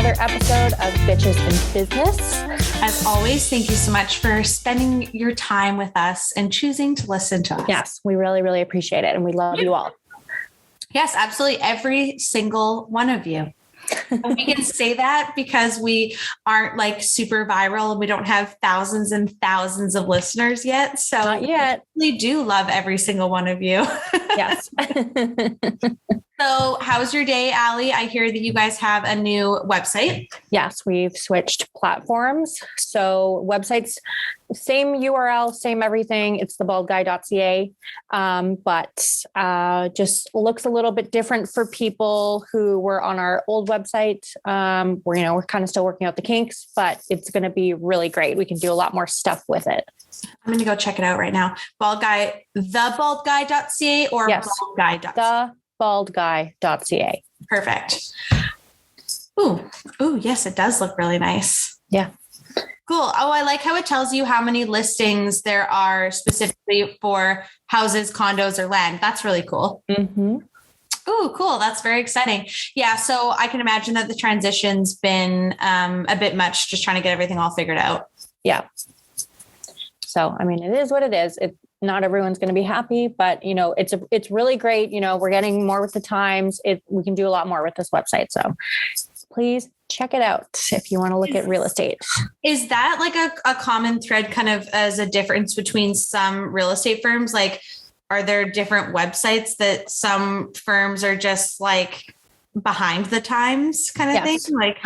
another episode of Bitches in Business. As always, thank you so much for spending your time with us and choosing to listen to us. Yes, we really, really appreciate it. And we love you all. Yes, absolutely. Every single one of you. And we can say that because we aren't like super viral and we don't have thousands and thousands of listeners yet. So Not yet. We do love every single one of you. Yes. So how's your day, Allie? I hear that you guys have a new website. Yes, we've switched platforms. So websites, same URL, same everything. It's thebaldguy.ca, but just looks a little bit different for people who were on our old website. We're kind of still working out the kinks, but it's going to be really great. We can do a lot more stuff with it. I'm going to go check it out right now. Thebaldguy.ca or yes. baldguy.ca? Thebaldguy.ca. Perfect. Ooh, yes, it does look really nice. Yeah. Cool. Oh, I like how it tells you how many listings there are specifically for houses, condos, or land. That's really cool. Mm-hmm. Oh, cool. That's very exciting. Yeah. So I can imagine that the transition's been a bit much, just trying to get everything all figured out. Yeah. So, I mean, it is what it is. Not everyone's going to be happy, but it's really great. We're getting more with the times. We can do a lot more with this website. So please check it out if you want to look at real estate. Is that like a common thread kind of as a difference between some real estate firms? Like, are there different websites that some firms are just like behind the times kind of thing? Like,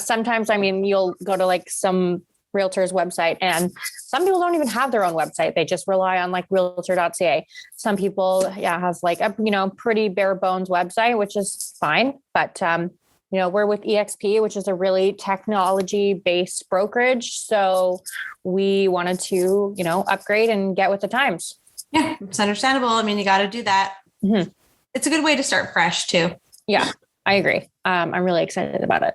sometimes, you'll go to like some realtor's website and some people don't even have their own website. They just rely on like realtor.ca. Some people have like a, pretty bare bones website, which is fine. But, we're with EXP, which is a really technology based brokerage. So we wanted to, upgrade and get with the times. Yeah, it's understandable. I mean, you got to do that. Mm-hmm. It's a good way to start fresh too. Yeah, I agree. I'm really excited about it.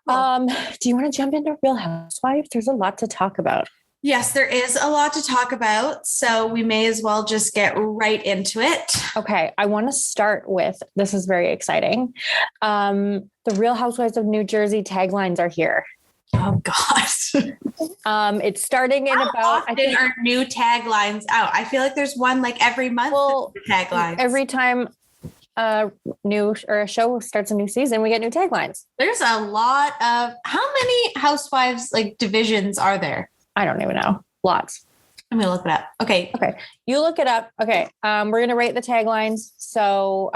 Do you want to jump into Real Housewives? There's a lot to talk about. Yes, there is a lot to talk about. So we may as well just get right into it. Okay. I want to start with, this is very exciting. The Real Housewives of New Jersey taglines are here. Oh gosh. It's starting in I think our new taglines out. I feel like there's one like every month. Well, taglines. Every time a show starts a new season, we get new taglines. There's a lot of, how many Housewives like divisions are there? I don't even know. Lots. I'm going to look it up. Okay. You look it up. Okay. We're going to rate the taglines. So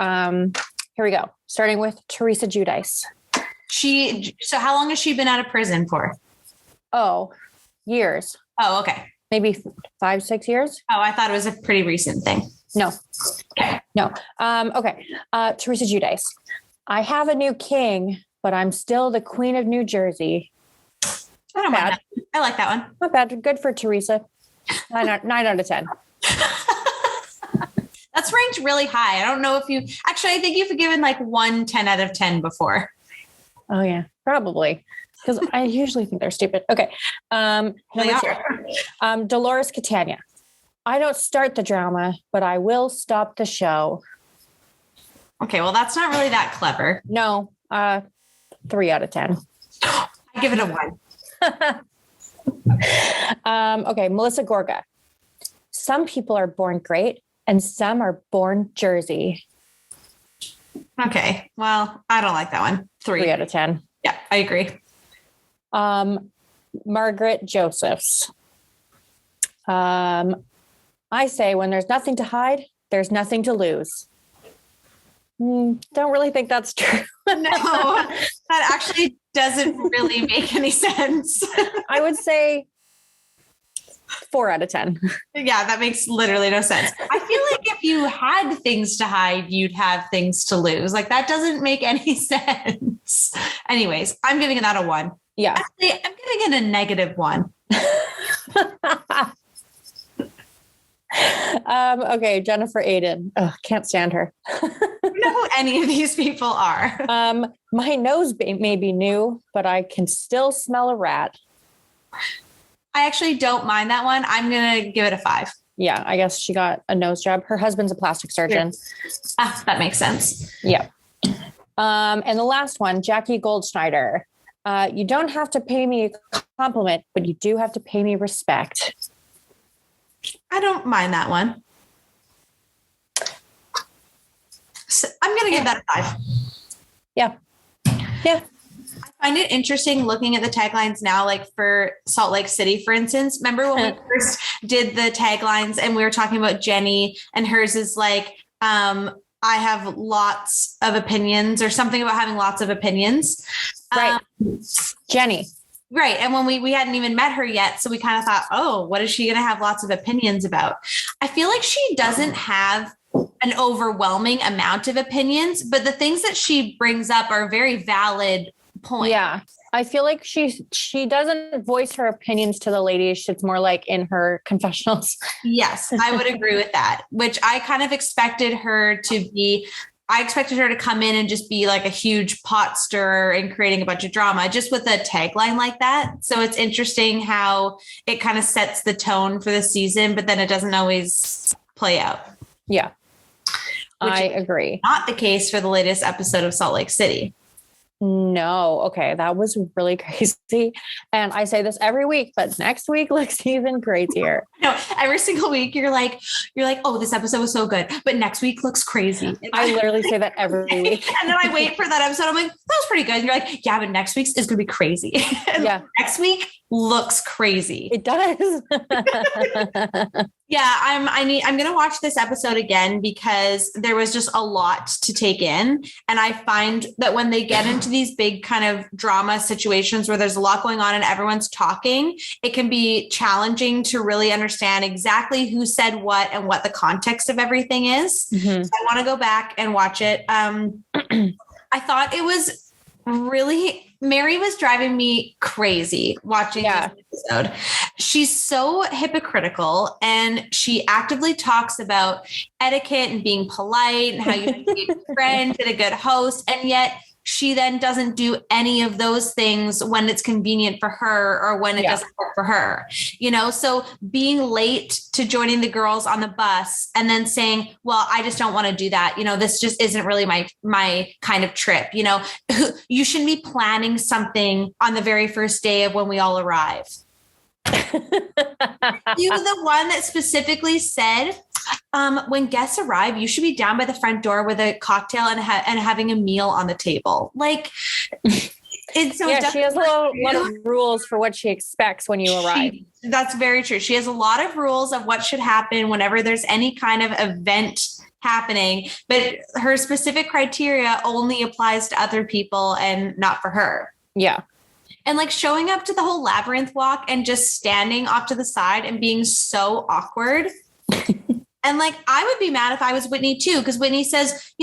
here we go. Starting with Teresa Giudice. So how long has she been out of prison for? Oh, years. Oh, okay. Maybe 5-6 years. Oh, I thought it was a pretty recent thing. No. Okay. No. Okay. Teresa Giudice. I have a new king, but I'm still the queen of New Jersey. I don't mind that. I like that one. Not bad. Good for Teresa. 9 out of 10. That's ranked really high. I don't know if I think you've given like 1 10 out of 10 before. Oh yeah, probably. Because I usually think they're stupid. Okay. Number 2. Dolores Catania. I don't start the drama, but I will stop the show. Okay. Well, that's not really that clever. No. 3 out of 10. I give it a 1. Okay. Melissa Gorga. Some people are born great and some are born Jersey. Okay. Well, I don't like that one. 3 out of 10. Yeah, I agree. Margaret Josephs. I say when there's nothing to hide, there's nothing to lose. Don't really think that's true. No, that actually doesn't really make any sense. I would say 4 out of 10. Yeah, that makes literally no sense. I feel like if you had things to hide, you'd have things to lose. Like that doesn't make any sense. Anyways, I'm giving it a 1. Yeah. Actually, I'm giving it a -1. Okay, Jennifer Aiden. Oh, can't stand her. I don't know who any of these people are. My nose may be new, but I can still smell a rat. I actually don't mind that one. I'm going to give it a 5. Yeah, I guess she got a nose job. Her husband's a plastic surgeon. That makes sense. Yeah. And the last one, Jackie Goldschneider. You don't have to pay me a compliment, but you do have to pay me respect. I don't mind that one. So I'm going to give that a 5. Yeah. Yeah. I find it interesting looking at the taglines now, like for Salt Lake City, for instance. Remember when we first did the taglines and we were talking about Jenny, and hers is like, I have lots of opinions, or something about having lots of opinions. Right. Jenny. Right. And when we hadn't even met her yet, so we kind of thought, oh, what is she going to have lots of opinions about? I feel like she doesn't have an overwhelming amount of opinions, but the things that she brings up are very valid points. Yeah. I feel like she doesn't voice her opinions to the ladies. It's more like in her confessionals. Yes, I would agree with that, which I kind of expected her to be. I expected her to come in and just be like a huge pot stirrer and creating a bunch of drama just with a tagline like that. So it's interesting how it kind of sets the tone for the season, but then it doesn't always play out. Yeah, Which I agree. Not the case for the latest episode of Salt Lake City. No. Okay. That was really crazy. And I say this every week, but next week looks even crazier. No, every single week you're like, oh, this episode was so good, but next week looks crazy. And I literally say that every week. And then I wait for that episode. I'm like, that was pretty good. And you're like, yeah, but next week's is going to be crazy. And yeah. Next week looks crazy. It does. Yeah, I'm going to watch this episode again because there was just a lot to take in. And I find that when they get into these big kind of drama situations where there's a lot going on and everyone's talking, it can be challenging to really understand exactly who said what and what the context of everything is. Mm-hmm. So I want to go back and watch it. I thought it was really, Mary was driving me crazy watching this episode. She's so hypocritical, and she actively talks about etiquette and being polite and how you can be a friend and a good host. And yet she then doesn't do any of those things when it's convenient for her or when it doesn't work for her, so being late to joining the girls on the bus and then saying, well, I just don't want to do that. This just isn't really my kind of trip. You shouldn't be planning something on the very first day of when we all arrive. You were the one that specifically said, when guests arrive, you should be down by the front door with a cocktail and having a meal on the table. Like, it's so she has a lot of rules for what she expects when you arrive. That's very true. She has a lot of rules of what should happen whenever there's any kind of event happening, but her specific criteria only applies to other people and not for her. Yeah. And like showing up to the whole labyrinth walk and just standing off to the side and being so awkward. And like, I would be mad if I was Whitney too, because Whitney says,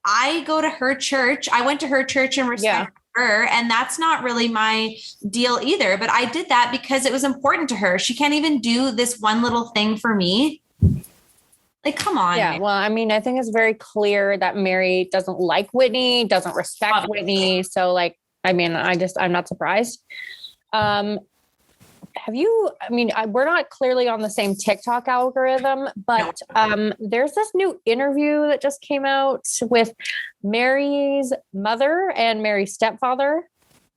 I go to her church. I went to her church and respect her. And that's not really my deal either. But I did that because it was important to her. She can't even do this one little thing for me. Like, come on. Yeah. Well, I mean, I think it's very clear that Mary doesn't like Whitney, doesn't respect Whitney. So like, I mean, I'm not surprised. We're not clearly on the same TikTok algorithm, but there's this new interview that just came out with Mary's mother and Mary's stepfather.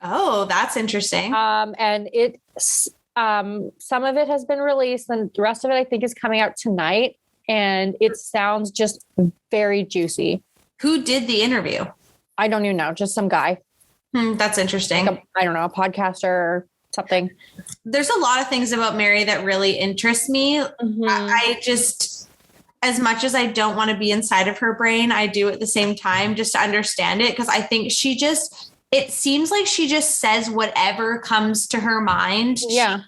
Oh, that's interesting. And it's some of it has been released and the rest of it, I think, is coming out tonight. And it sounds just very juicy. Who did the interview? I don't even know. Just some guy. That's interesting. Like I don't know, a podcaster or something. There's a lot of things about Mary that really interest me. Mm-hmm. I just, as much as I don't want to be inside of her brain, I do at the same time just to understand it. Because I think it seems like she just says whatever comes to her mind. Yeah.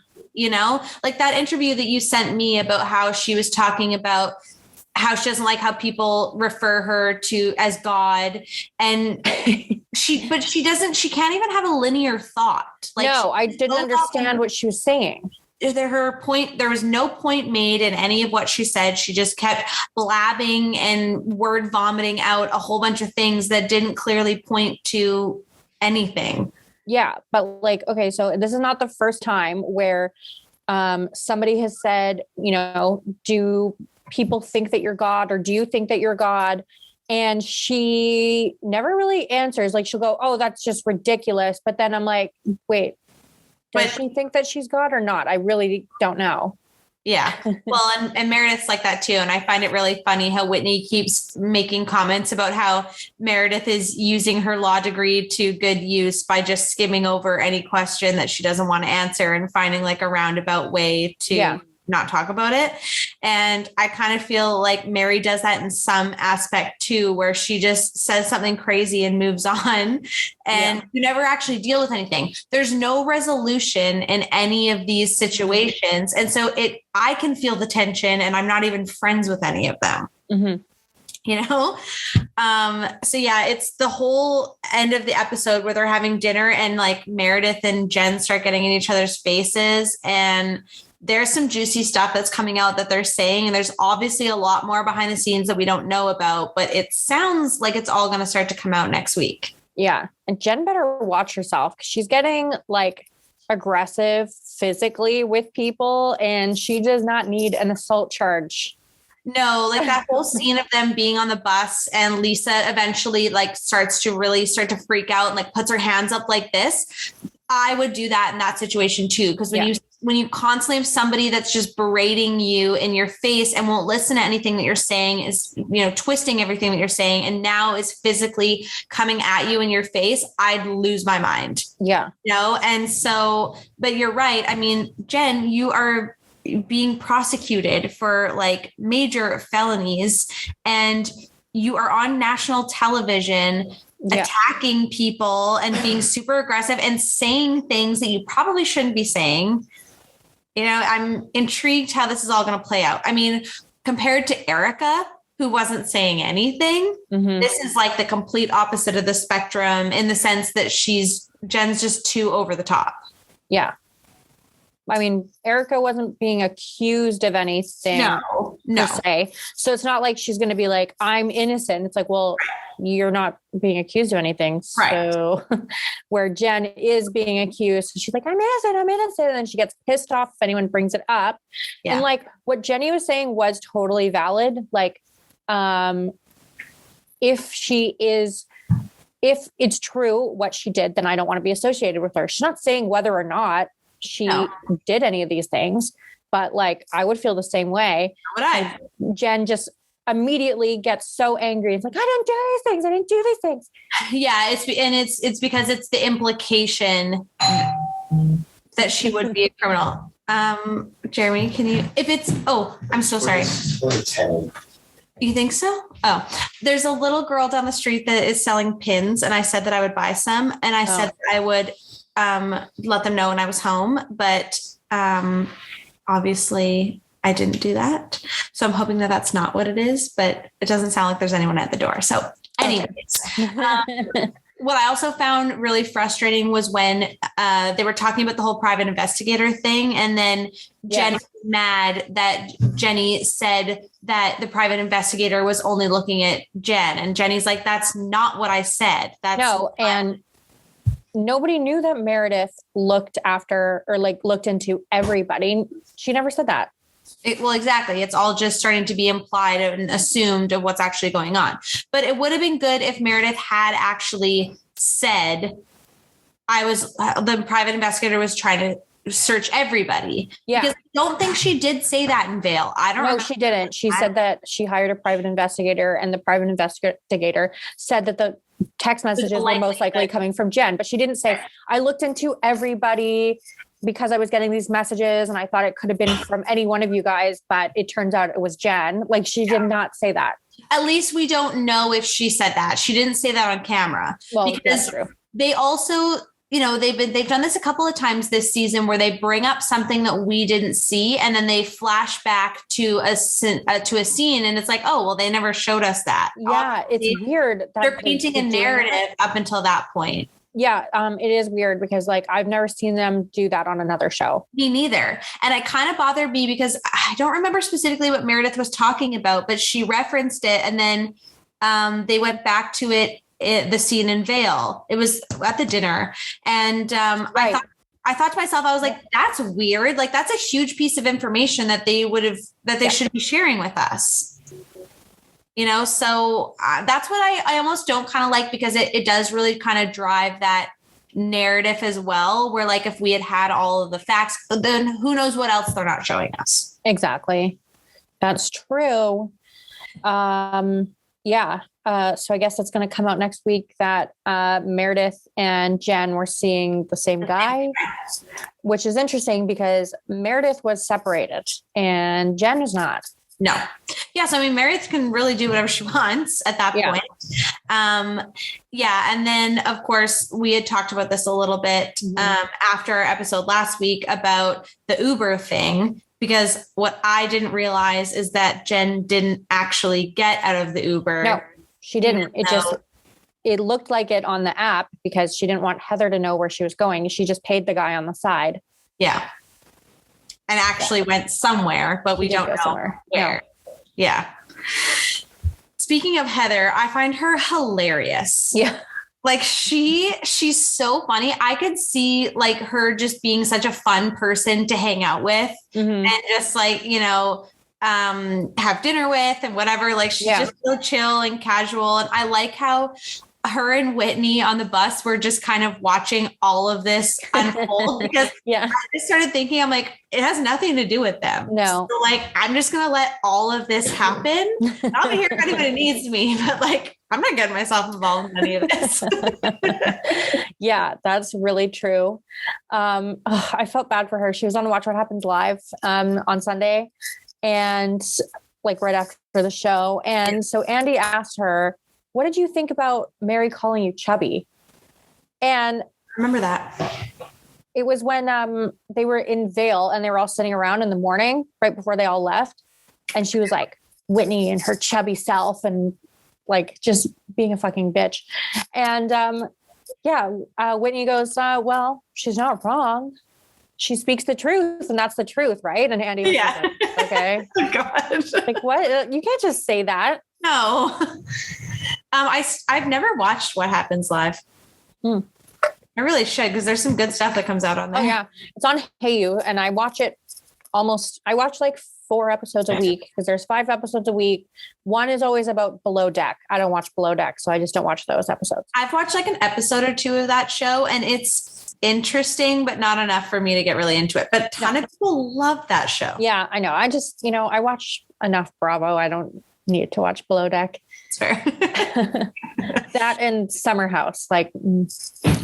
Like that interview that you sent me about how she was talking about how she doesn't like how people refer her to as God. And she can't even have a linear thought. Like, no, I didn't understand what she was saying. There was no point made in any of what she said. She just kept blabbing and word vomiting out a whole bunch of things that didn't clearly point to anything. Yeah. But like, okay, so this is not the first time where somebody has said, do people think that you're God, or do you think that you're God? And she never really answers. Like she'll go, oh, that's just ridiculous. But then I'm like, wait, does she think that she's God or not? I really don't know. Yeah. Well, and Meredith's like that too. And I find it really funny how Whitney keeps making comments about how Meredith is using her law degree to good use by just skimming over any question that she doesn't want to answer and finding like a roundabout way to not talk about it. And I kind of feel like Mary does that in some aspect too, where she just says something crazy and moves on, and you never actually deal with anything. There's no resolution in any of these situations. And so I can feel the tension, and I'm not even friends with any of them. Mm-hmm. You know? So yeah, it's the whole end of the episode where they're having dinner and like Meredith and Jen start getting in each other's faces, and there's some juicy stuff that's coming out that they're saying. And there's obviously a lot more behind the scenes that we don't know about, but it sounds like it's all going to start to come out next week. Yeah. And Jen better watch herself. She's getting like aggressive physically with people, and she does not need an assault charge. No, like that whole scene of them being on the bus and Lisa eventually like starts to freak out and like puts her hands up like this. I would do that in that situation too. Because when you constantly have somebody that's just berating you in your face and won't listen to anything that you're saying, is, you know, twisting everything that you're saying, and now is physically coming at you in your face, I'd lose my mind. Yeah. You know? And so, but you're right. I mean, Jen, you are being prosecuted for like major felonies, and you are on national television attacking people and being super aggressive and saying things that you probably shouldn't be saying. You know, I'm intrigued how this is all going to play out. I mean, compared to Erica, who wasn't saying anything, this is like the complete opposite of the spectrum in the sense that Jen's just too over the top. Yeah. I mean, Erica wasn't being accused of anything per se. So it's not like she's going to be like, I'm innocent. It's like, well, you're not being accused of anything. So where Jen is being accused, she's like, I'm innocent. And then she gets pissed off if anyone brings it up. Yeah. And like what Jenny was saying was totally valid. Like, if it's true what she did, then I don't want to be associated with her. She's not saying whether or not she did any of these things, but like, I would feel the same way. Jen just immediately gets so angry. It's like, I didn't do these things. I didn't do these things. Yeah. It's because it's the implication that she would be a criminal. Jeremy, I'm so sorry. You think so? Oh, there's a little girl down the street that is selling pins, and I said that I would buy some, and I said that I would let them know when I was home, but obviously I didn't do that. So I'm hoping that that's not what it is, but it doesn't sound like there's anyone at the door. So anyways, what I also found really frustrating was when they were talking about the whole private investigator thing. And then Jen was mad that Jenny said that the private investigator was only looking at Jen. And Jenny's like, that's not what I said. And nobody knew that Meredith looked into everybody. She never said that. Well, exactly. It's all just starting to be implied and assumed of what's actually going on. But it would have been good if Meredith had actually said, the private investigator was trying to search everybody. Yeah. Because I don't think she did say that in Vail. No, she didn't. She said that she hired a private investigator, and the private investigator said that the text messages were most likely coming from Jen, but she didn't say, I looked into everybody because I was getting these messages and I thought it could have been from any one of you guys, but it turns out it was Jen. Like, she did not say that. At least we don't know if she said that. She didn't say that on camera. Well, that's true. They also, you know, they've done this a couple of times this season where they bring up something that we didn't see, and then they flash back to a scene, and it's like, oh, well, they never showed us that. Yeah, it's weird. They're painting a narrative up until that point. Yeah, it is weird because like I've never seen them do that on another show. Me neither. And it kind of bothered me because I don't remember specifically what Meredith was talking about, but she referenced it, and then they went back to the scene in Vail. It was at the dinner, and I thought to myself, I was like, that's weird. Like, that's a huge piece of information that they should be sharing with us. So that's what I almost don't kind of like, because it does really kind of drive that narrative as well, where like if we had all of the facts, then who knows what else they're not showing us. Exactly. That's true. Yeah. So I guess that's going to come out next week that Meredith and Jen were seeing the same guy, which is interesting because Meredith was separated and Jen is not. No. Yeah. So, I mean, Meredith can really do whatever she wants at that point. Yeah. And then, of course, we had talked about this a little bit after our episode last week about the Uber thing, because what I didn't realize is that Jen didn't actually get out of the Uber. No, she didn't. It looked like it on the app because she didn't want Heather to know where she was going. She just paid the guy on the side. Yeah. And actually went somewhere, but we don't know where. Yeah. Speaking of Heather, I find her hilarious. Yeah. Like she's so funny. I could see like her just being such a fun person to hang out with and just like, have dinner with and whatever. Like she's just so chill and casual. And I like how her and Whitney on the bus were just kind of watching all of this unfold, because I just started thinking, I'm like, it has nothing to do with them. No. So like, I'm just going to let all of this happen. I'll be here if anybody needs me, but like, I'm not getting myself involved in any of this. Yeah, that's really true. I felt bad for her. She was on Watch What Happens Live on Sunday, and like right after the show. And so Andy asked her, what did you think about Mary calling you chubby? And I remember that. It was when they were in Vail and they were all sitting around in the morning right before they all left. And she was like, Whitney and her chubby self, and like just being a fucking bitch. And Whitney goes, well, she's not wrong. She speaks the truth, and that's the truth, right? And Andy was like, okay. Oh, God. Like, what? You can't just say that. No. I've never watched What Happens Live. I really should, because there's some good stuff that comes out on there. Oh yeah, it's on Hayu, and I watch it I watch like 4 episodes a week because there's 5 episodes a week. One is always about Below Deck. I don't watch Below Deck, so I just don't watch those episodes. I've watched like an episode or 2 of that show, and it's interesting, but not enough for me to get really into it. But a ton of people love that show. Yeah, I know. I just, I watch enough Bravo. I don't need to watch Below Deck. It's fair. That and Summer House. Like,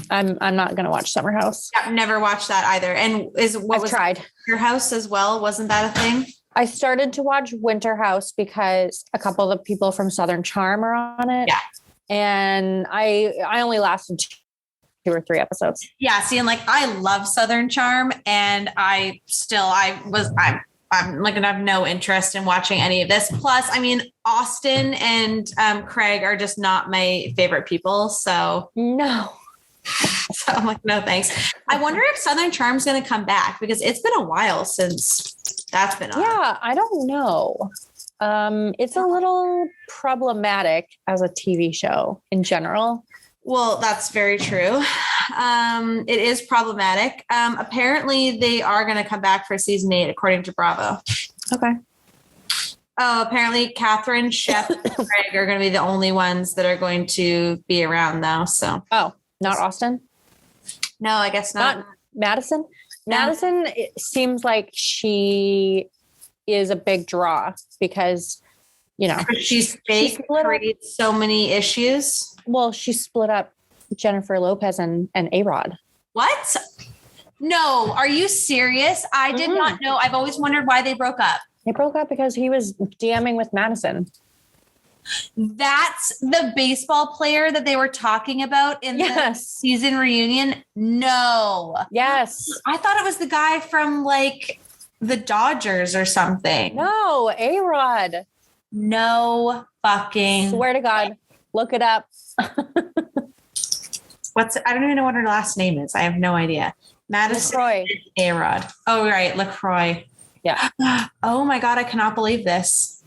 I'm not going to watch Summer House. I've never watched that either. And I've tried Your House as well? Wasn't that a thing? I started to watch Winter House because a couple of the people from Southern Charm are on it. Yeah. And I only lasted 2 or 3 episodes. Yeah. See, and like, I love Southern Charm, and I'm like, I have no interest in watching any of this. Plus, I mean, Austin and Craig are just not my favorite people. So no. So I'm like, no, thanks. I wonder if Southern Charm's going to come back, because it's been a while since that's been on. Yeah, I don't know. It's a little problematic as a TV show in general. Well, that's very true. It is problematic. Apparently they are going to come back for season 8, according to Bravo. Okay. Oh, apparently Catherine, Shep, and Craig are going to be the only ones that are going to be around though. So. Oh, not Austin? No, I guess not. Madison? No. Madison, it seems like she is a big draw because, she's fake, creates so many issues. Well, she split up Jennifer Lopez and A-Rod. What? No, are you serious? I did not know. I've always wondered why they broke up. They broke up because he was DMing with Madison. That's the baseball player that they were talking about in the season reunion? No. Yes. I thought it was the guy from like the Dodgers or something. No, A-Rod. No fucking. Swear to God. Look it up. I don't even know what her last name is. I have no idea. Madison LaCroix. A-Rod. Oh, right. LaCroix. Yeah. Oh my God. I cannot believe this.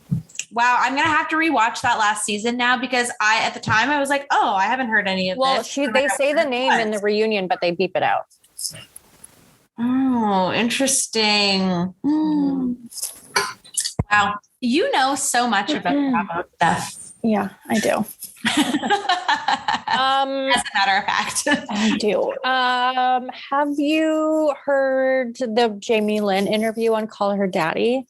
Wow. I'm going to have to rewatch that last season now, because at the time I was like, oh, I haven't heard any of this. Well, they say the name in the reunion, but they beep it out. Oh, interesting. Wow. You know so much about Bravo stuff. Yeah, I do. As a matter of fact. I do. Have you heard the Jamie Lynn interview on Call Her Daddy?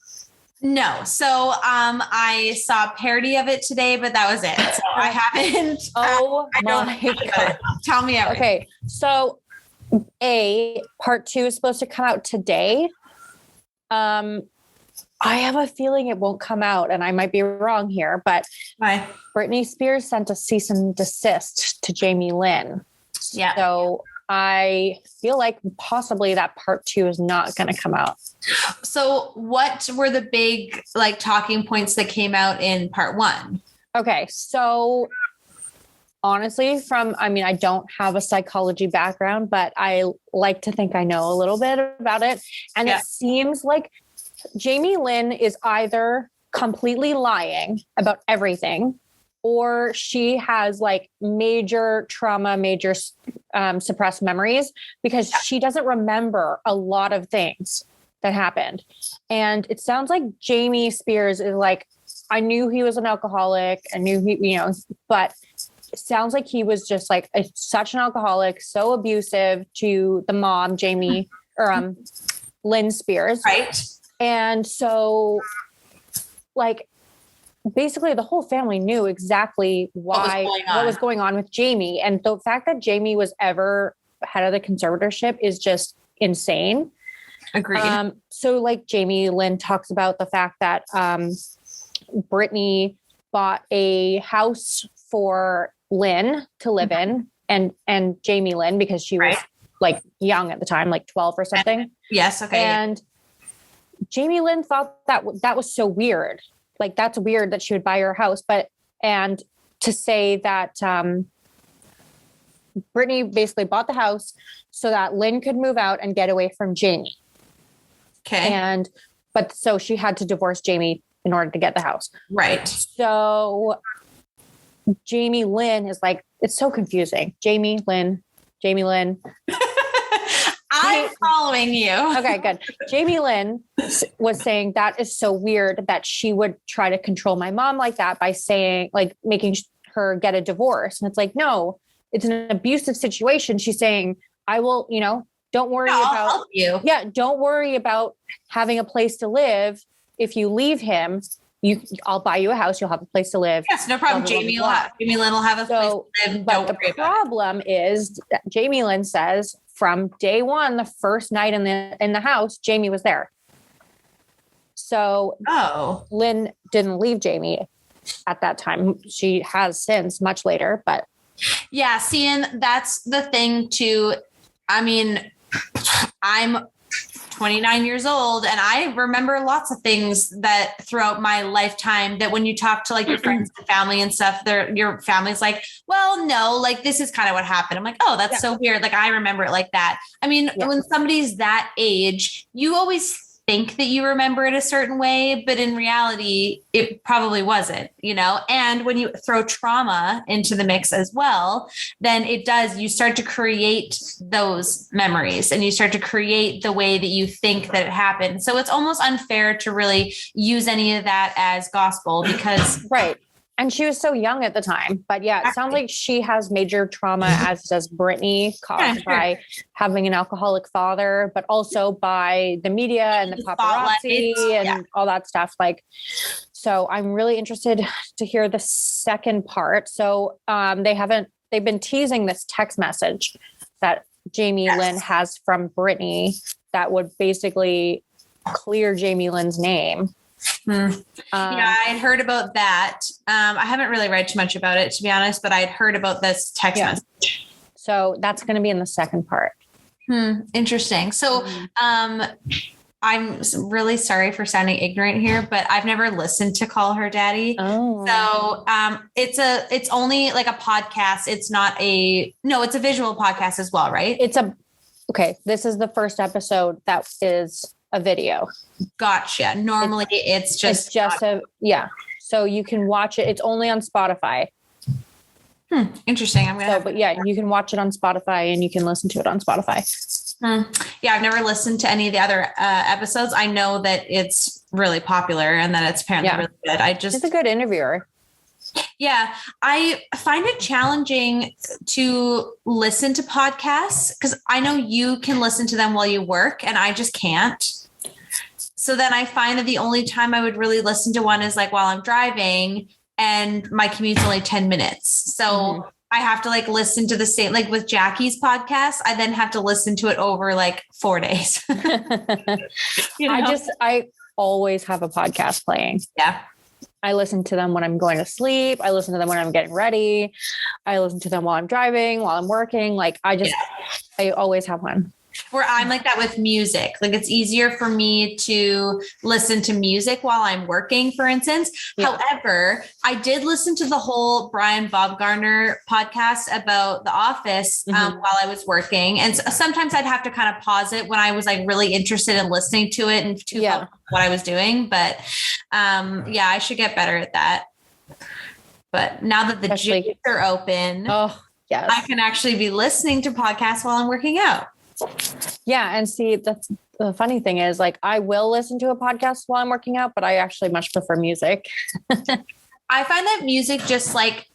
No. So I saw a parody of it today, but that was it. So I haven't. I my God. Tell me everything. Okay. So part 2 is supposed to come out today. I have a feeling it won't come out, and I might be wrong here, but Why? Britney Spears sent a cease and desist to Jamie Lynn. Yeah. So I feel like possibly that part 2 is not going to come out. So what were the big talking points that came out in part 1? Okay. So honestly, I don't have a psychology background, but I like to think I know a little bit about it. And It seems like Jamie Lynn is either completely lying about everything, or she has major trauma, major suppressed memories, because she doesn't remember a lot of things that happened. And it sounds like Jamie Spears is I knew he was an alcoholic. I knew he, but it sounds like he was just such an alcoholic, so abusive to the mom, Jamie, or Lynn Spears. Right. And so basically the whole family knew exactly what was going on with Jamie. And the fact that Jamie was ever head of the conservatorship is just insane. Agreed. So Jamie Lynn talks about the fact that Brittany bought a house for Lynn to live in, and Jamie Lynn, because she was young at the time, 12 or something. Yes. Okay. And Jamie Lynn thought that was so weird. That's weird that she would buy her house. And to say that Brittany basically bought the house so that Lynn could move out and get away from Jamie. Okay. So she had to divorce Jamie in order to get the house. Right. So Jamie Lynn is it's so confusing. Jamie Lynn. I'm following you. Okay, good. Jamie Lynn was saying that is so weird that she would try to control my mom like that by saying, making her get a divorce. And it's no, it's an abusive situation. She's saying, I will, don't worry I'll about help you. Yeah. Don't worry about having a place to live. If you leave him, I'll buy you a house. You'll have a place to live. Yes, no problem. Jamie Lynn will have a place to live. But the problem is that Jamie Lynn says from day one, the first night in the house, Jamie was there. So Lynn didn't leave Jamie at that time. She has since, much later, but yeah. See, and that's the thing too. I mean, I'm 29 years old, and I remember lots of things that throughout my lifetime that when you talk to your friends and family and stuff, your family's well, no, this is kind of what happened. I'm oh, that's so weird. I remember it like that. I mean, when somebody's that age, you always think that you remember it a certain way, but in reality, it probably wasn't, and when you throw trauma into the mix as well, then you start to create those memories, and you start to create the way that you think that it happened. So it's almost unfair to really use any of that as gospel, because right. And she was so young at the time. But yeah, it sounds like she has major trauma, as does Brittany, caused by having an alcoholic father, but also by the media and the paparazzi and all that stuff. So I'm really interested to hear the second part. So they've been teasing this text message that Jamie Lynn has from Brittany that would basically clear Jamie Lynn's name. Yeah, I had heard about that. I haven't really read too much about it, to be honest, but I had heard about this text message. So that's going to be in the second part. Interesting. So, I'm really sorry for sounding ignorant here, but I've never listened to Call Her Daddy. Oh. So, it's only a podcast. It's it's a visual podcast as well, right? This is the first episode that is a video. Gotcha. Normally it's just so you can watch it. It's only on Spotify. Interesting. You can watch it on Spotify, and you can listen to it on Spotify. Yeah, I've never listened to any of the other episodes. I know that it's really popular and that it's apparently really good. He's a good interviewer. Yeah, I find it challenging to listen to podcasts because I know you can listen to them while you work and I just can't. So then I find that the only time I would really listen to one is like while I'm driving and my commute's only 10 minutes. So I have to like listen to the same, like with Jackie's podcast, I then have to listen to it over like 4 days. You know? I always have a podcast playing. Yeah. I listen to them when I'm going to sleep. I listen to them when I'm getting ready. I listen to them while I'm driving, while I'm working. Like I always have one. Where I'm like that with music. Like it's easier for me to listen to music while I'm working, for instance. Yeah. However, I did listen to the whole Brian Baumgartner podcast about The Office while I was working. And sometimes I'd have to kind of pause it when I was like really interested in listening to it and to what I was doing. But I should get better at that. But now that the gyms are open, I can actually be listening to podcasts while I'm working out. Yeah. And see, that's the funny thing is like, I will listen to a podcast while I'm working out, but I actually much prefer music. I find that music just like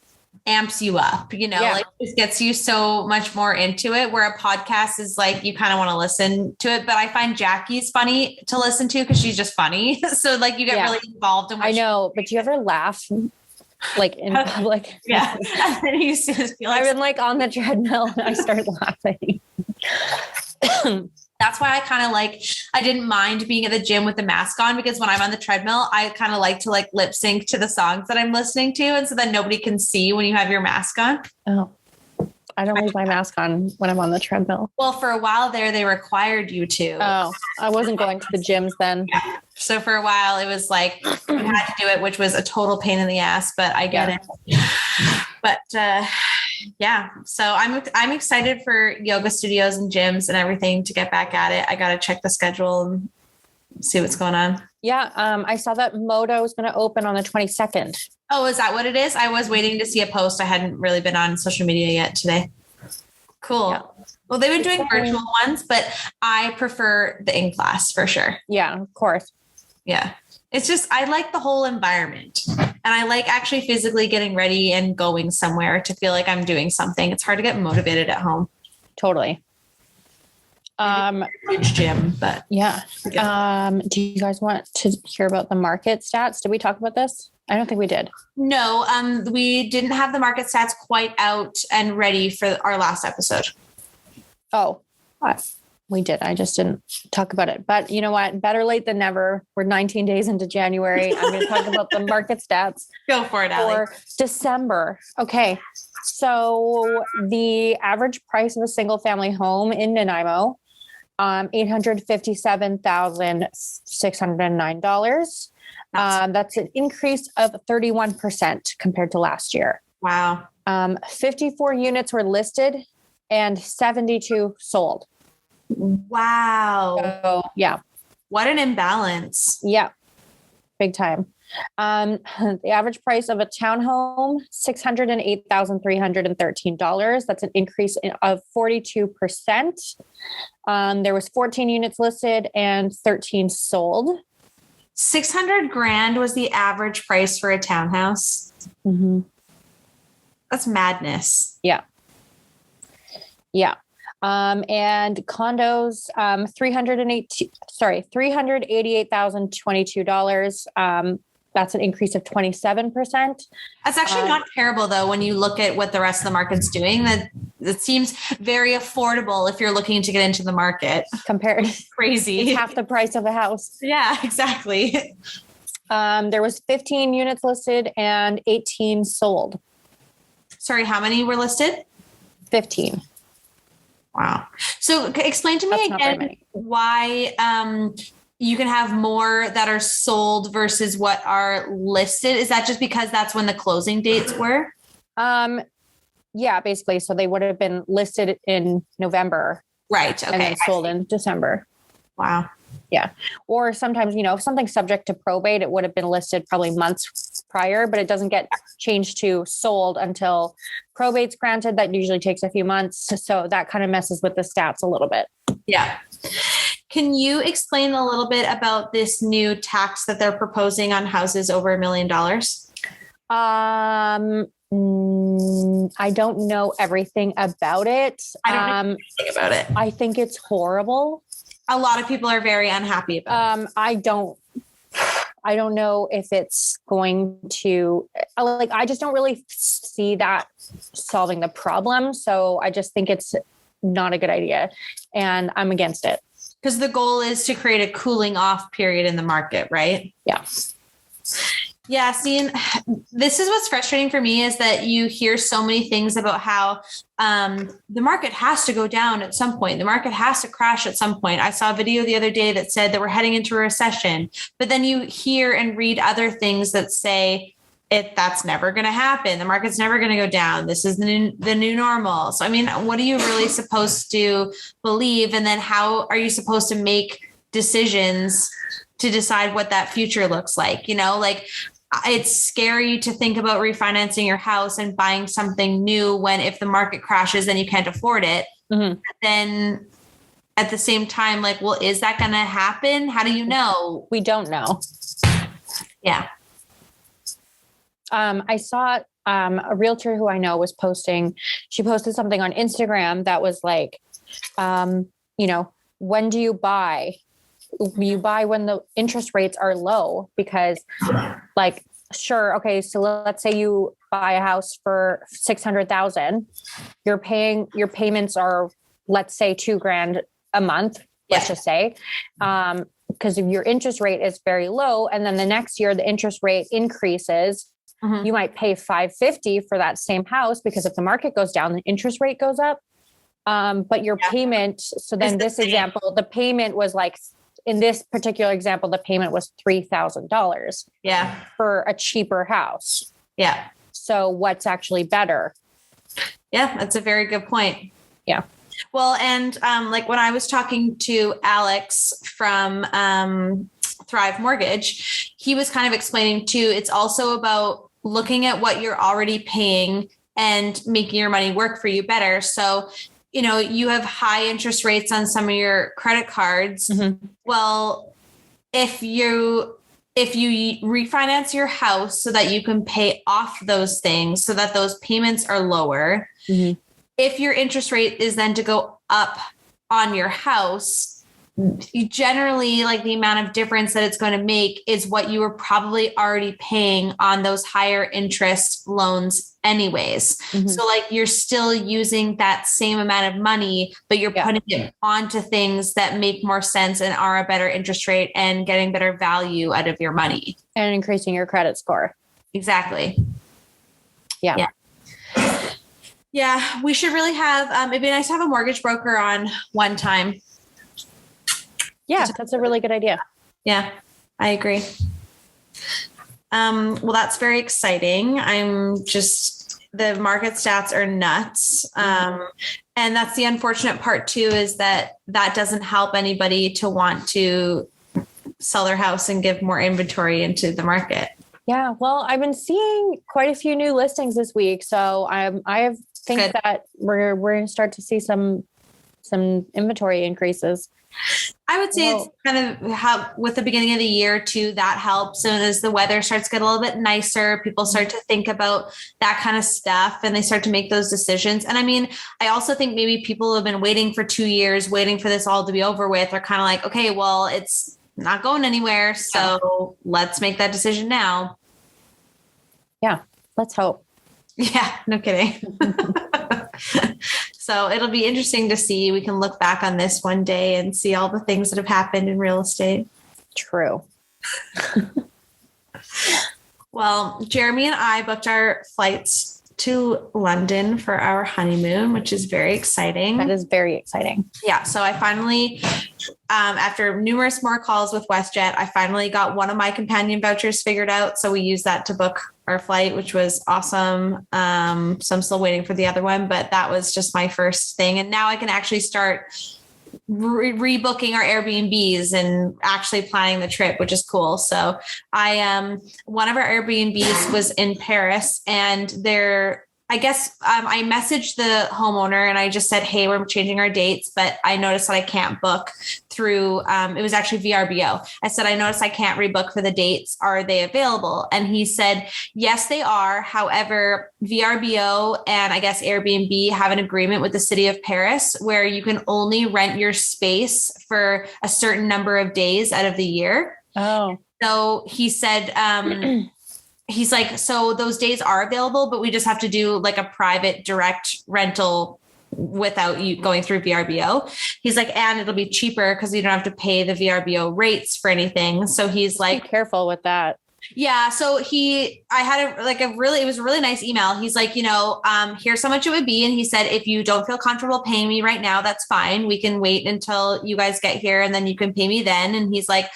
amps you up, you know, like it gets you so much more into it, where a podcast is like, you kind of want to listen to it. But I find Jackie's funny to listen to because she's just funny. So like you get really involved in what I know, but do you ever laugh like in public? Yeah. And you just feel like I've been like on the treadmill and I start laughing. That's why I kind of like, I didn't mind being at the gym with the mask on, because when I'm on the treadmill, I kind of like to like lip sync to the songs that I'm listening to. And so then nobody can see when you have your mask on. Oh, I don't leave my mask on when I'm on the treadmill. Well, for a while there, they required you to. Oh, I wasn't going to the gyms then. Yeah. So for a while it was like, you had to do it, which was a total pain in the ass, but I get it. But, so I'm excited for yoga studios and gyms and everything to get back at it. I got to check the schedule and see what's going on. Yeah. I saw that Moto is going to open on the 22nd. Oh, is that what it is? I was waiting to see a post. I hadn't really been on social media yet today. Cool. Yeah. Well, they've been doing virtual ones, but I prefer the in-class for sure. Yeah, of course. Yeah. It's just, I like the whole environment and I like actually physically getting ready and going somewhere to feel like I'm doing something. It's hard to get motivated at home. Totally. Huge gym, but yeah. Do you guys want to hear about the market stats? Did we talk about this? I don't think we did. No, we didn't have the market stats quite out and ready for our last episode. Oh, we did. I just didn't talk about it. But you know what? Better late than never. We're 19 days into January. I'm going to talk about the market stats. Go for it, Allie. For December. Okay. So the average price of a single family home in Nanaimo, $857,609. That's an increase of 31% compared to last year. Wow. 54 units were listed and 72 sold. Wow. So, yeah. What an imbalance. Yeah. Big time. The average price of a townhome, $608,313. That's an increase of 42%. There was 14 units listed and 13 sold. 600 grand was the average price for a townhouse. Mm-hmm. That's madness. Yeah. Yeah. And condos, $388,022. That's an increase of 27%. That's actually not terrible though. When you look at what the rest of the market's doing, that seems very affordable if you're looking to get into the market. Compared, crazy. It's half the price of a house. Yeah, exactly. There was 15 units listed and 18 sold. Sorry, how many were listed? 15. Wow. So explain to me again why you can have more that are sold versus what are listed. Is that just because that's when the closing dates were? Yeah, basically. So they would have been listed in November. Right. Okay. And then sold in December. Wow. Yeah. Or sometimes, if something's subject to probate, it would have been listed probably months prior, but it doesn't get changed to sold until probate's granted. That usually takes a few months. So that kind of messes with the stats a little bit. Yeah. Can you explain a little bit about this new tax that they're proposing on houses over $1 million? I don't know everything about it. I don't know anything about it. I think it's horrible. A lot of people are very unhappy about it. I don't know if it's going to, like, I just don't really see that solving the problem. So I just think it's not a good idea and I'm against it. Because the goal is to create a cooling off period in the market, right? Yeah. Yeah. See, this is what's frustrating for me is that you hear so many things about how the market has to go down at some point. The market has to crash at some point. I saw a video the other day that said that we're heading into a recession, but then you hear and read other things that say that's never going to happen. The market's never going to go down. This is the new normal. So, I mean, what are you really supposed to believe? And then how are you supposed to make decisions to decide what that future looks like? You know, like, it's scary to think about refinancing your house and buying something new when if the market crashes, then you can't afford it. Mm-hmm. Then at the same time, like, well, is that going to happen? How do you know? We don't know. Yeah. I saw a realtor who I know was she posted something on Instagram that was like, when do you buy? You buy when the interest rates are low because like, sure. Okay. So let's say you buy a house for 600,000, your payments are, let's say $2,000 a month, let's just say, because if your interest rate is very low. And then the next year, the interest rate increases, you might pay $550 for that same house because if the market goes down, the interest rate goes up. But your payment, so then this example, the payment was like, in this particular example, the payment was $3,000 for a cheaper house. Yeah. So what's actually better? Yeah, that's a very good point. Yeah. Well, and like when I was talking to Alex from Thrive Mortgage, he was kind of explaining too, it's also about looking at what you're already paying and making your money work for you better. So, you know, you have high interest rates on some of your credit cards. Mm-hmm. Well, if you refinance your house so that you can pay off those things so that those payments are lower, if your interest rate is then to go up on your house, you generally, like, the amount of difference that it's going to make is what you were probably already paying on those higher interest loans anyways. So like you're still using that same amount of money, but you're putting it onto things that make more sense and are a better interest rate and getting better value out of your money. And increasing your credit score. Exactly. Yeah. Yeah. We should really have, it'd be nice to have a mortgage broker on one time. Yeah, that's a really good idea. Yeah, I agree. Well, that's very exciting. The market stats are nuts. And that's the unfortunate part too, is that doesn't help anybody to want to sell their house and give more inventory into the market. Yeah. Well, I've been seeing quite a few new listings this week. So I think that we're going to start to see some inventory increases. I would say it's kind of how with the beginning of the year too, that helps. And as the weather starts to get a little bit nicer, people start to think about that kind of stuff and they start to make those decisions. And I mean, I also think maybe people who have been waiting for 2 years, waiting for this all to be over with are kind of like, okay, well, it's not going anywhere. So let's make that decision now. Yeah. Let's hope. Yeah. No kidding. So it'll be interesting to see. We can look back on this one day and see all the things that have happened in real estate. True. Well, Jeremy and I booked our flights to London for our honeymoon, which is very exciting. That is very exciting. Yeah. So I finally, after numerous more calls with WestJet, I finally got one of my companion vouchers figured out. So we used that to book our flight, which was awesome. So I'm still waiting for the other one, but that was just my first thing. And now I can actually start rebooking our Airbnbs and actually planning the trip, which is cool. So one of our Airbnbs was in Paris and I messaged the homeowner and I just said, hey, we're changing our dates, but I noticed that I can't book through, it was actually VRBO. I said, I noticed I can't rebook for the dates. Are they available? And he said, yes, they are. However, VRBO and I guess Airbnb have an agreement with the city of Paris where you can only rent your space for a certain number of days out of the year. Oh. So he said, he's like, so those days are available, but we just have to do like a private direct rental without you going through VRBO. He's like, and it'll be cheaper because you don't have to pay the VRBO rates for anything. So he's like, be careful with that. Yeah. So I had it was a really nice email. He's like, here's how much it would be. And he said, if you don't feel comfortable paying me right now, that's fine. We can wait until you guys get here and then you can pay me then. And he's like,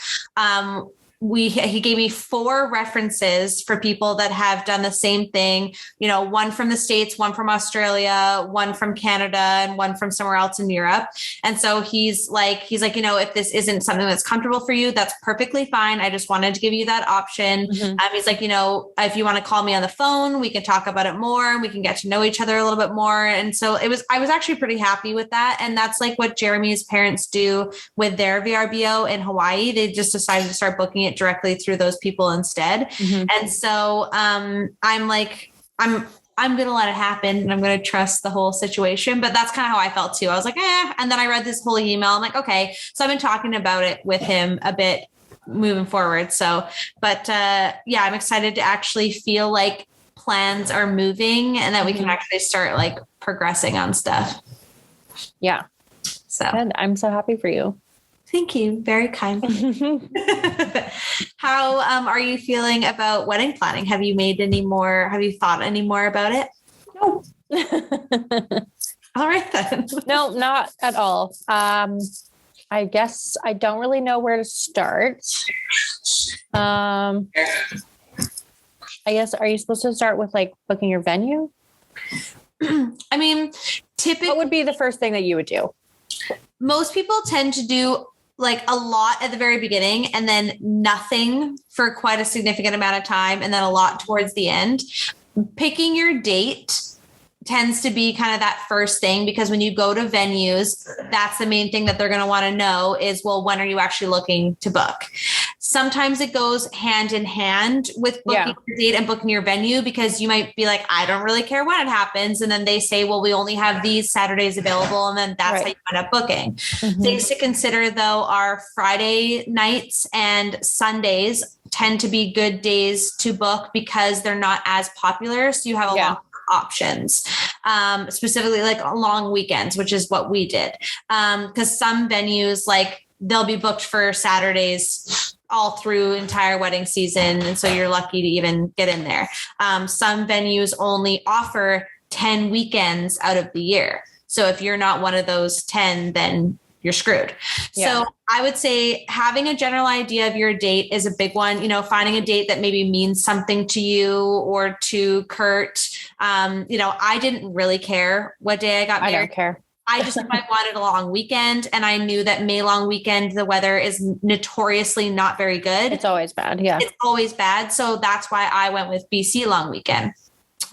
he gave me 4 references for people that have done the same thing, one from the States, one from Australia, one from Canada, and one from somewhere else in Europe. And so he's like, if this isn't something that's comfortable for you, that's perfectly fine. I just wanted to give you that option. Mm-hmm. He's like, if you want to call me on the phone, we can talk about it more. We can get to know each other a little bit more. And so I was actually pretty happy with that. And that's like what Jeremy's parents do with their VRBO in Hawaii. They just decided to start booking it directly through those people instead. Mm-hmm. And so I'm like, I'm going to let it happen and I'm going to trust the whole situation. But that's kind of how I felt too. I was like, and then I read this whole email. I'm like, okay. So I've been talking about it with him a bit moving forward. So, but I'm excited to actually feel like plans are moving and that we can actually start like progressing on stuff. Yeah. So good. I'm so happy for you. Thank you. Very kind. How are you feeling about wedding planning? Have you thought any more about it? No. All right then. No, not at all. I guess I don't really know where to start. I guess, are you supposed to start with like booking your venue? I mean, typically, what would be the first thing that you would do? Most people tend to do like a lot at the very beginning and then nothing for quite a significant amount of time and then a lot towards the end. Picking your date tends to be kind of that first thing, because when you go to venues, that's the main thing that they're going to want to know is, well, when are you actually looking to book? Sometimes it goes hand in hand with booking your date and booking your venue, because you might be like, I don't really care when it happens. And then they say, well, we only have these Saturdays available. And then that's how you end up booking. Mm-hmm. Things to consider though are Friday nights and Sundays tend to be good days to book because they're not as popular. So you have a lot options, specifically like long weekends, which is what we did. Because some venues, like they'll be booked for Saturdays all through entire wedding season. And so you're lucky to even get in there. Some venues only offer 10 weekends out of the year. So if you're not one of those 10, then you're screwed. Yeah. So I would say having a general idea of your date is a big one. Finding a date that maybe means something to you or to Kurt. I didn't really care what day I got married. I don't care. I just wanted a long weekend, and I knew that May long weekend, the weather is notoriously not very good. It's always bad. Yeah. It's always bad. So that's why I went with BC long weekend.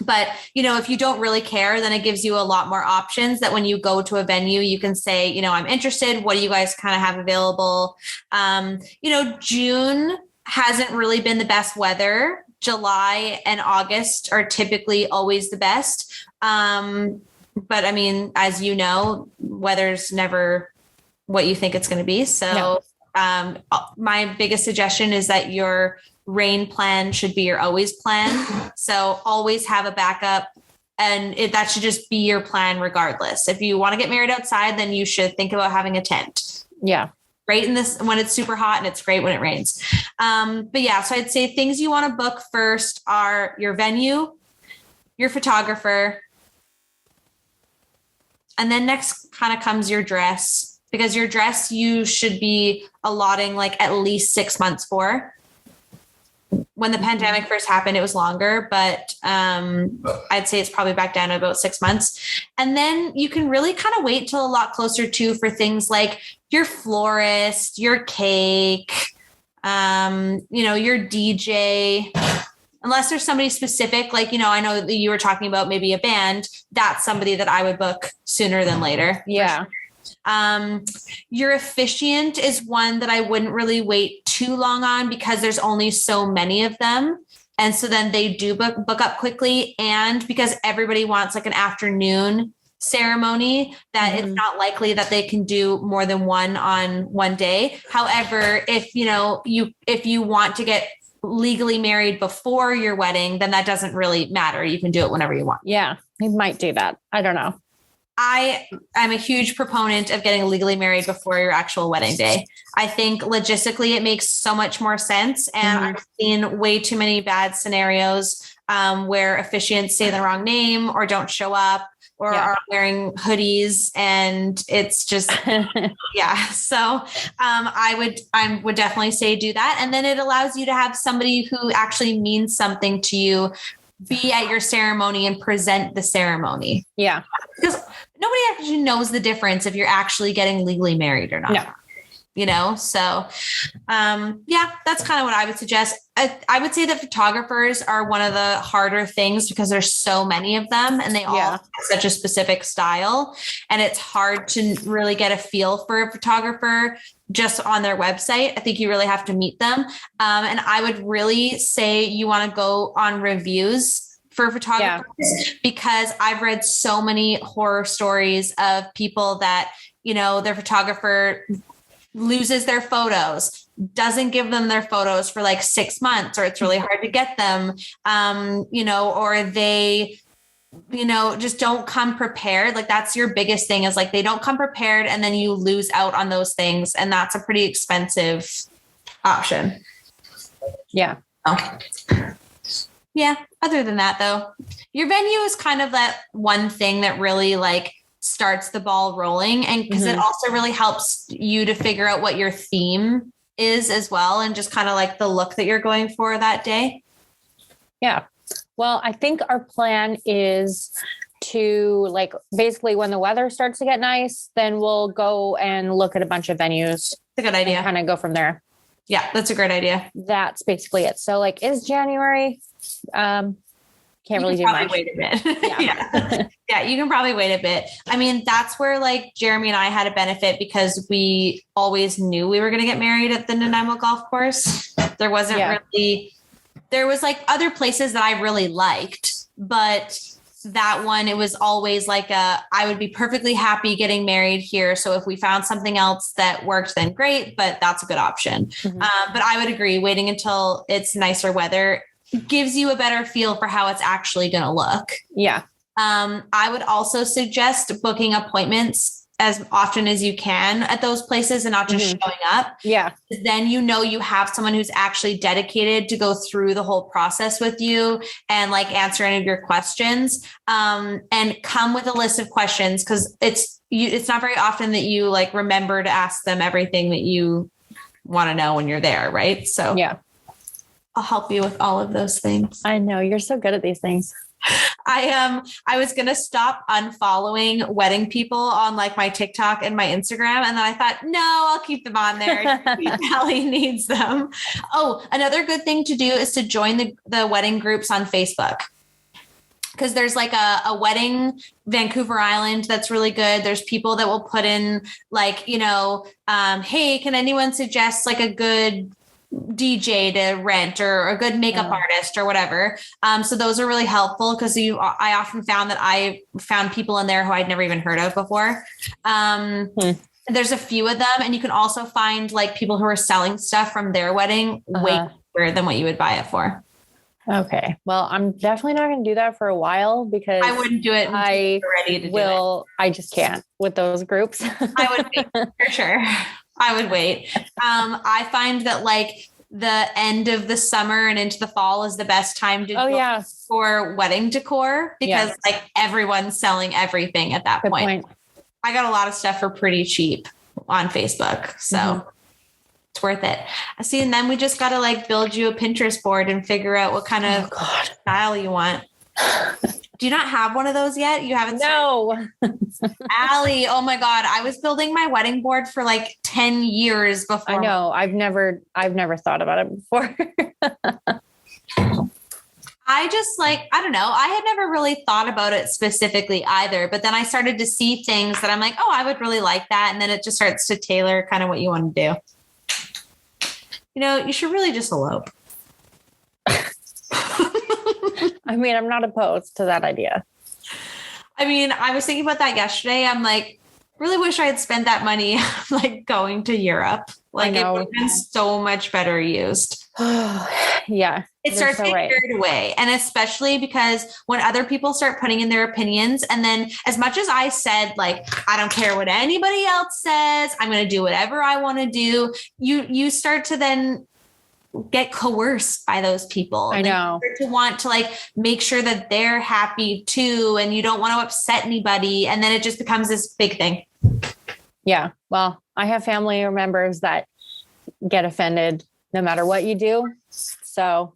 But, if you don't really care, then it gives you a lot more options that when you go to a venue, you can say, I'm interested. What do you guys kind of have available? June hasn't really been the best weather. July and August are typically always the best. But I mean, as you know, weather's never what you think it's going to be. So my biggest suggestion is that your rain plan should be your always plan. So always have a backup, and that should just be your plan regardless. If you want to get married outside, then you should think about having a tent. Yeah. Great in this when it's super hot, and it's great when it rains. But yeah, so I'd say things you want to book first are your venue, your photographer, and then next kind of comes your dress, because your dress you should be allotting like at least 6 months for. When the pandemic first happened, it was longer, but I'd say it's probably back down to about 6 months. And then you can really kind of wait till a lot closer to for things like your florist, your cake, your DJ. Unless there's somebody specific, like, I know that you were talking about maybe a band, that's somebody that I would book sooner than later. Yeah. Your officiant is one that I wouldn't really wait too long on because there's only so many of them. And so then they do book up quickly. And because everybody wants like an afternoon ceremony, that it's not likely that they can do more than one on one day. However, if you want to get legally married before your wedding, then that doesn't really matter. You can do it whenever you want. Yeah, we might do that. I don't know. I'm a huge proponent of getting legally married before your actual wedding day. I think logistically it makes so much more sense. And I've seen way too many bad scenarios where officiants say the wrong name or don't show up or are wearing hoodies. And it's just, So I would definitely say do that. And then it allows you to have somebody who actually means something to you be at your ceremony and present the ceremony. Yeah. Because nobody actually knows the difference if you're actually getting legally married or not. No. So, that's kind of what I would suggest. I would say that photographers are one of the harder things because there's so many of them and they all have such a specific style. And it's hard to really get a feel for a photographer just on their website. I think you really have to meet them. And I would really say you want to go on reviews for photographers because I've read so many horror stories of people that, their photographer loses their photos, doesn't give them their photos for like 6 months, or it's really hard to get them, or they, just don't come prepared. Like that's your biggest thing is like, they don't come prepared and then you lose out on those things. And that's a pretty expensive option. Yeah. Yeah. Other than that though, your venue is kind of that one thing that really like starts the ball rolling. And because it also really helps you to figure out what your theme is as well. And just kind of like the look that you're going for that day. Yeah. Well, I think our plan is to like, basically when the weather starts to get nice, then we'll go and look at a bunch of venues. That's a good idea. Kind of go from there. Yeah, that's a great idea. That's basically it. So like, is January, can't really do much. Wait a bit. Yeah, you can probably wait a bit. I mean, that's where like Jeremy and I had a benefit because we always knew we were going to get married at the Nanaimo golf course. There wasn't really, there was like other places that I really liked, but that one, it was always like I would be perfectly happy getting married here. So if we found something else that worked, then great, but that's a good option. But I would agree waiting until it's nicer weather gives you a better feel for how it's actually going to look. Yeah. I would also suggest booking appointments as often as you can at those places and not just showing up. Yeah. Then you have someone who's actually dedicated to go through the whole process with you and like answer any of your questions. And come with a list of questions because it's not very often that you like remember to ask them everything that you want to know when you're there. Right. So yeah. I'll help you with all of those things. I know you're so good at these things. I was going to stop unfollowing wedding people on like my TikTok and my Instagram. And then I thought, no, I'll keep them on there. Allie needs them. Oh, another good thing to do is to join the wedding groups on Facebook. Because there's like a wedding Vancouver Island that's really good. There's people that will put in like, hey, can anyone suggest like a good DJ to rent or a good makeup artist or whatever. So those are really helpful because I often found that I found people in there who I'd never even heard of before. There's a few of them, and you can also find like people who are selling stuff from their wedding way cheaper than what you would buy it for. Okay. Well, I'm definitely not going to do that for a while because I wouldn't do it. I just can't with those groups. I would wait for sure. I would wait. I find that like the end of the summer and into the fall is the best time to go for wedding decor because like everyone's selling everything at that point. I got a lot of stuff for pretty cheap on Facebook. So it's worth it. See, and then we just got to like build you a Pinterest board and figure out what kind of style you want. Do you not have one of those yet? You haven't? No. Allie, oh my God. I was building my wedding board for like 10 years before. I know. I've never thought about it before. I just like, I don't know. I had never really thought about it specifically either, but then I started to see things that I'm like, oh, I would really like that. And then it just starts to tailor kind of what you want to do. You know, you should really just elope. I mean, I'm not opposed to that idea. I mean, I was thinking about that yesterday. I'm like, really wish I had spent that money like going to Europe. Like it would have been so much better used. Yeah. It starts getting carried away. And especially because when other people start putting in their opinions, and then as much as I said, like, I don't care what anybody else says, I'm going to do whatever I want to do. You start to then get coerced by those people. I know. You start to want to like make sure that they're happy too. And you don't want to upset anybody. And then it just becomes this big thing. Yeah. Well, I have family members that get offended no matter what you do. So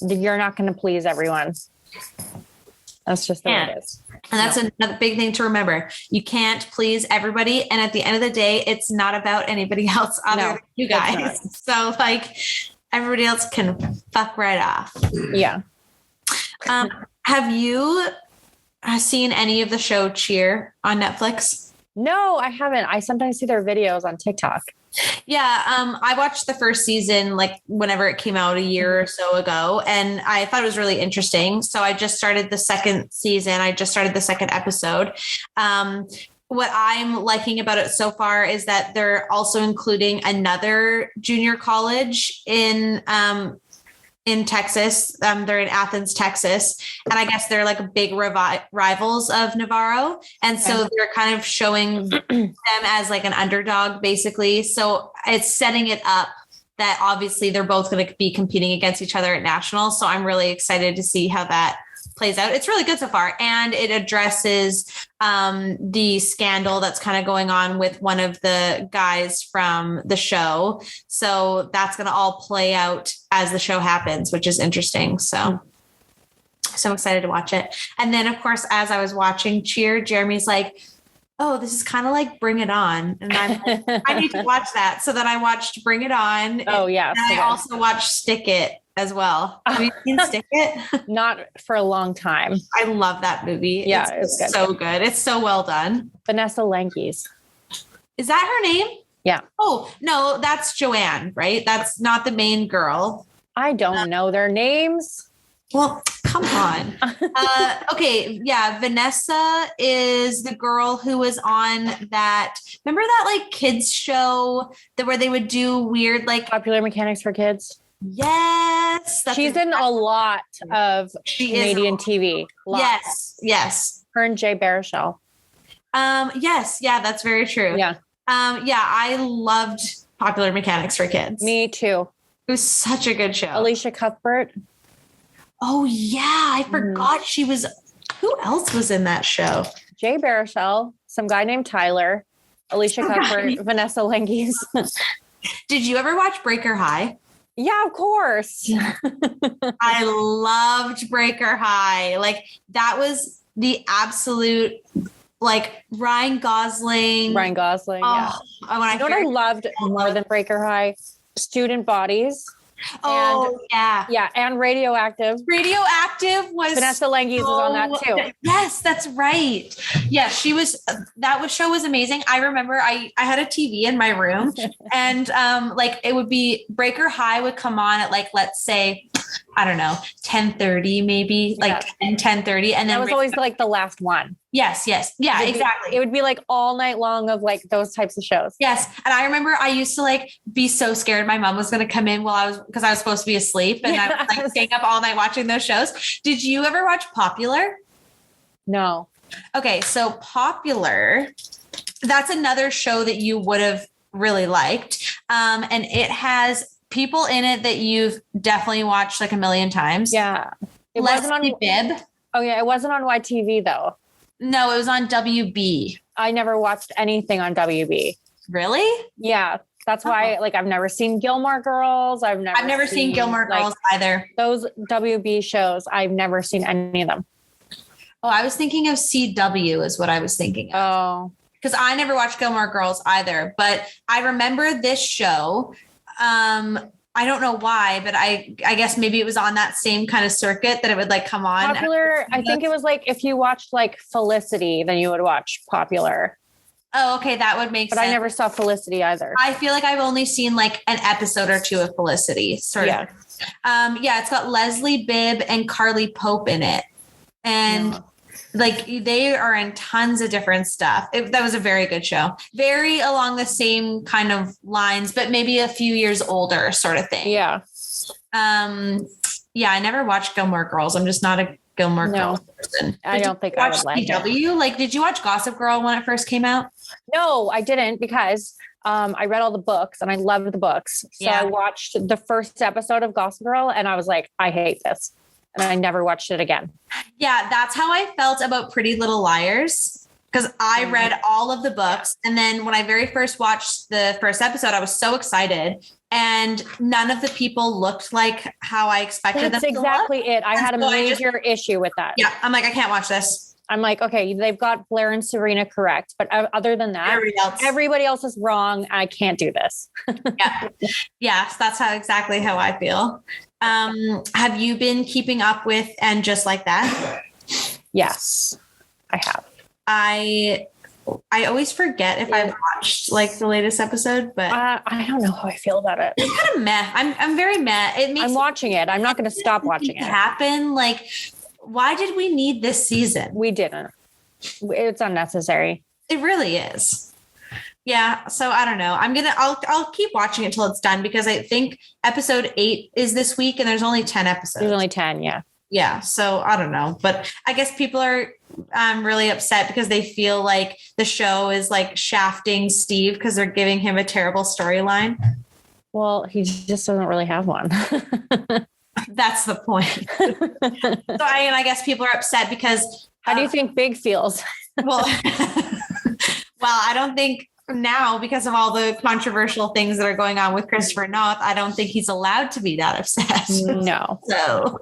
you're not going to please everyone. That's just the way it is. And that's another big thing to remember. You can't please everybody. And at the end of the day, it's not about anybody else other than you guys. So like everybody else can fuck right off. Yeah. Have you seen any of the show Cheer on Netflix? No, I haven't. I sometimes see their videos on TikTok. Yeah. I watched the first season, like whenever it came out a year or so ago, and I thought it was really interesting. So I just started the second season. I just started the second episode. What I'm liking about it so far is that they're also including another junior college in Texas. They're in Athens, Texas. And I guess they're like big rivals of Navarro. And so they're kind of showing them as like an underdog, basically. So it's setting it up that obviously they're both going to be competing against each other at nationals. So I'm really excited to see how that plays out. It's really good so far. And it addresses the scandal that's kind of going on with one of the guys from the show. So that's going to all play out as the show happens, which is interesting. So I'm excited to watch it. And then of course, as I was watching Cheer, Jeremy's like, oh, this is kind of like Bring It On. And I'm like, I need to watch that. So then I watched Bring It On. Oh yeah. And I also watched Stick It as well. Have you seen Stick It? Not for a long time. I love that movie. Yeah, it's good. So good. It's so well done. Vanessa Lenke's. Is that her name? Yeah. Oh, no, that's Joanne, right? That's not the main girl. I don't know their names. Well, come on. Okay. Yeah. Vanessa is the girl who was on that. Remember that like kids show where they would do weird, like Popular Mechanics for Kids? Yes. She's in a lot of Canadian TV. Lots. Yes. Her and Jay Baruchel. Yes. Yeah, that's very true. Yeah. Yeah, I loved Popular Mechanics for Kids. Me too. It was such a good show. Alicia Cuthbert. Oh yeah, I forgot she was. Who else was in that show? Jay Baruchel, some guy named Tyler, Alicia Cuthbert, Vanessa Lenke's. Did you ever watch Breaker High? Yeah, of course. I loved Breaker High. Like that was the absolute, like Ryan Gosling. Yeah. When I loved more than Breaker High, Student Bodies. Oh, and, yeah. And Radioactive. Radioactive was Vanessa Lenke's was on that too. Yes, that's right. Yeah, she was. Show was amazing. I remember I had a TV in my room, and like it would be Breaker High would come on at like, let's say, I don't know, 10:30 maybe, like 10:30, and then that was always like the last one. Yes. Yeah, exactly. It would be like all night long of like those types of shows. Yes. And I remember I used to like be so scared my mom was going to come in because I was supposed to be asleep, and I was like staying up all night watching those shows. Did you ever watch Popular? No. Okay. So Popular, that's another show that you would have really liked. And it has people in it that you've definitely watched like a million times. Yeah. It wasn't on Bibb. Oh yeah. It wasn't on YTV though. No, it was on WB. I never watched anything on WB. Really? Yeah. That's why like I've never seen Gilmore Girls. I've never seen Gilmore Girls either. Those WB shows, I've never seen any of them. Oh, I was thinking of CW is what I was thinking of. Oh. Because I never watched Gilmore Girls either. But I remember this show I don't know why, but I guess maybe it was on that same kind of circuit that it would like come on. Popular. I think it was like if you watched like Felicity, then you would watch Popular. Oh, okay. That would make sense. But I never saw Felicity either. I feel like I've only seen like an episode or two of Felicity, sort of. Yeah, it's got Leslie Bibb and Carly Pope in it. And like they are in tons of different stuff. That was a very good show. Very along the same kind of lines, but maybe a few years older sort of thing. Yeah. Yeah, I never watched Gilmore Girls. I'm just not a Gilmore Girls person. I don't think I would like it. Like, did you watch Gossip Girl when it first came out? No, I didn't because I read all the books and I loved the books. So I watched the first episode of Gossip Girl and I was like, I hate this. And I never watched it again. Yeah, that's how I felt about Pretty Little Liars. Because I read all of the books. And then when I very first watched the first episode, I was so excited. And none of the people looked like how I expected them to look. That's exactly it. I had a major issue with that. Yeah, I'm like, I can't watch this. I'm like, okay, they've got Blair and Serena correct. But other than that, everybody else is wrong. I can't do this. Yes, that's exactly how I feel. Have you been keeping up with And Just Like That? Yes, I have. I always forget if I've watched like the latest episode, but I don't know how I feel about it. It's kind of meh. I'm very meh. I'm watching it. I'm not going to stop watching it. Happen. Like, why did we need this season? We didn't. It's unnecessary. It really is. Yeah. So I don't know. I'll keep watching it till it's done because I think episode 8 is this week and there's only 10 episodes. There's only 10. Yeah. Yeah. So I don't know, but I guess people are really upset because they feel like the show is like shafting Steve because they're giving him a terrible storyline. Well, he just doesn't really have one. That's the point. So I guess people are upset because. How do you think Big feels? Well, I don't think now because of all the controversial things that are going on with Christopher Noth, I don't think he's allowed to be that upset. No. So,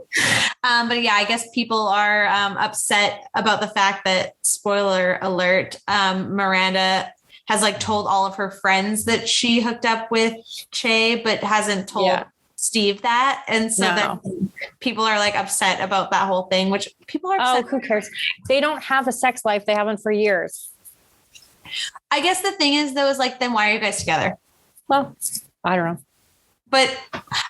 but yeah, I guess people are upset about the fact that, spoiler alert, Miranda has like told all of her friends that she hooked up with Che, but hasn't told Steve that. And so that people are like upset about that whole thing, which people are upset. Oh, who cares? They don't have a sex life. They haven't for years. I guess the thing is though, is like, then why are you guys together? Well, I don't know. But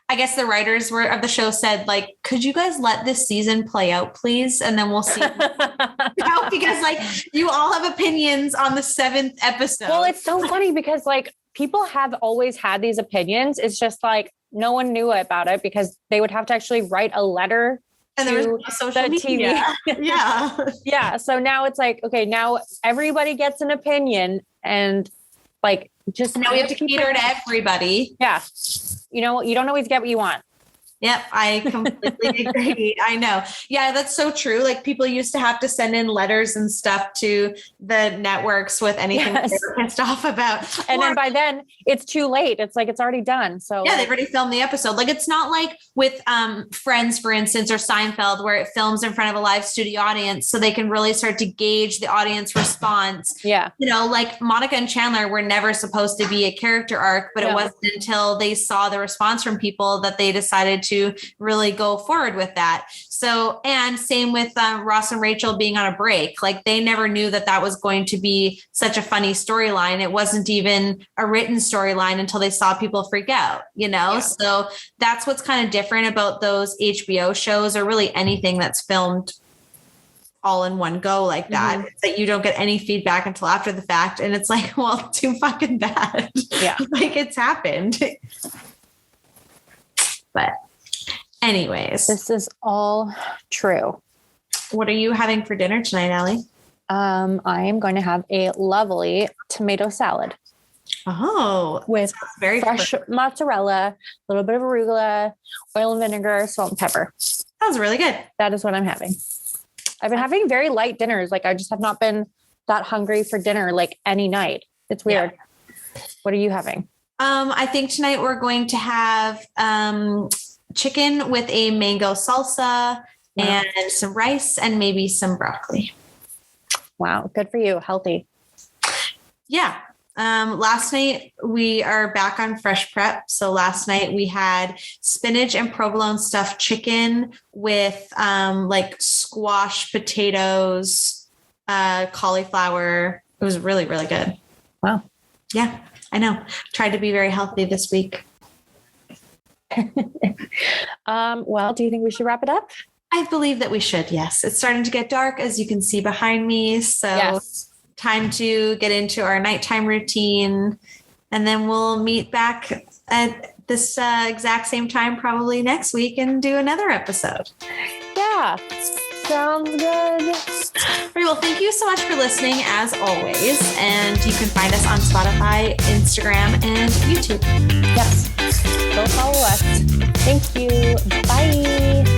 I guess the writers of the show said like, could you guys let this season play out, please? And then we'll see. Because like you all have opinions on the 7th episode. Well, it's so funny because like people have always had these opinions. It's just like, no one knew about it because they would have to actually write a letter and there was no social media. Yeah. Yeah. So now it's like, okay, now everybody gets an opinion and like, just now we have to cater to everybody. Yeah. You know, you don't always get what you want. Yep. I completely agree. I know. Yeah, that's so true. Like people used to have to send in letters and stuff to the networks with anything they were pissed off about. And then by then it's too late. It's like, it's already done. So yeah, they've already filmed the episode. Like it's not like with Friends, for instance, or Seinfeld, where it films in front of a live studio audience so they can really start to gauge the audience response. Yeah. You know, like Monica and Chandler were never supposed to be a character arc, but it wasn't until they saw the response from people that they decided to really go forward with that. So, and same with Ross and Rachel being on a break. Like they never knew that was going to be such a funny storyline. It wasn't even a written storyline until they saw people freak out, you know? Yeah. So that's what's kind of different about those HBO shows or really anything that's filmed all in one go like that. Mm-hmm. It's that you don't get any feedback until after the fact. And it's like, well, too fucking bad. Yeah. Like it's happened. But anyways, this is all true. What are you having for dinner tonight, Allie? I am going to have a lovely tomato salad. Oh, with very fresh mozzarella, a little bit of arugula, oil and vinegar, salt and pepper. Sounds really good. That is what I'm having. I've been having very light dinners. Like I just have not been that hungry for dinner like any night. It's weird. Yeah. What are you having? I think tonight we're going to have chicken with a mango salsa and some rice and maybe some broccoli. Wow. Good for you. Healthy. Yeah. Last night we are back on fresh prep. So last night we had spinach and provolone stuffed chicken with like squash, potatoes, cauliflower. It was really, really good. Wow. Yeah, I know. Tried to be very healthy this week. Well, do you think we should wrap it up? I believe that we should. Yes. It's starting to get dark, as you can see behind me. So Yes. Time to get into our nighttime routine, and then we'll meet back at this exact same time, probably next week, and do another episode. Yeah. Sounds good. All right, well, thank you so much for listening, as always. And you can find us on Spotify, Instagram, and YouTube. Yes. Go follow us. Thank you. Bye.